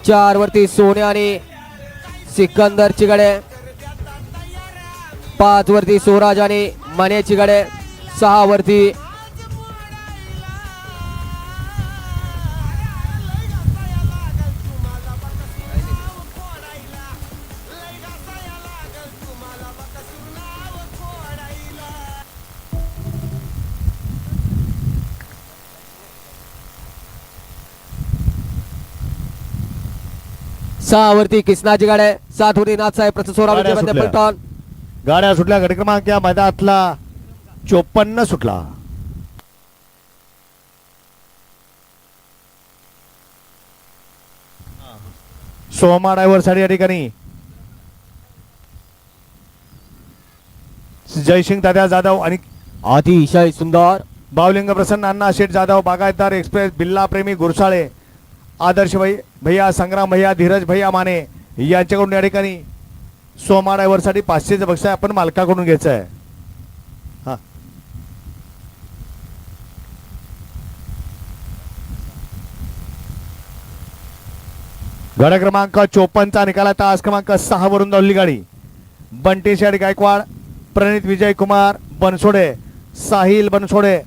4 वरती सोन्या आणि सिकंदरची गाडी, 5 वरती स्वराज आणि मनेची गाडी, 6 वरती वरती किसनाची गाडी, 7 वरती नाथसाहेब प्रसोरा गाड्या विजयमध्ये सुटल्या. पलटॉन. गाड्या सुटल्या. गट क्रमांक या मैदानातला 54 सुटला. सोमा ड्रायव्हर साठी या ठिकाणी जयसिंग दादा जाधव आणि अतिशय सुंदर बावलिंग प्रसन्न अण्णा शेठ जाधव, बागायतदार एक्सप्रेस, बिल्ला प्रेमी गुरसाळे, आदर्श भैया, संग्राम भैया, धीरज भैया माने यांच्याकडून या ठिकाणी सोमा ड्रायव्हर साठी 500चं बक्षीस आपण मालकाकडून घ्यायचं आहे. हा गाडा क्रमांक 54चा निकाला तास क्रमांक 6 वरून धावली गाडी. बंटी शेठ गायकवाड, प्रणित विजय कुमार बनसोडे, साहिल बनसोडे,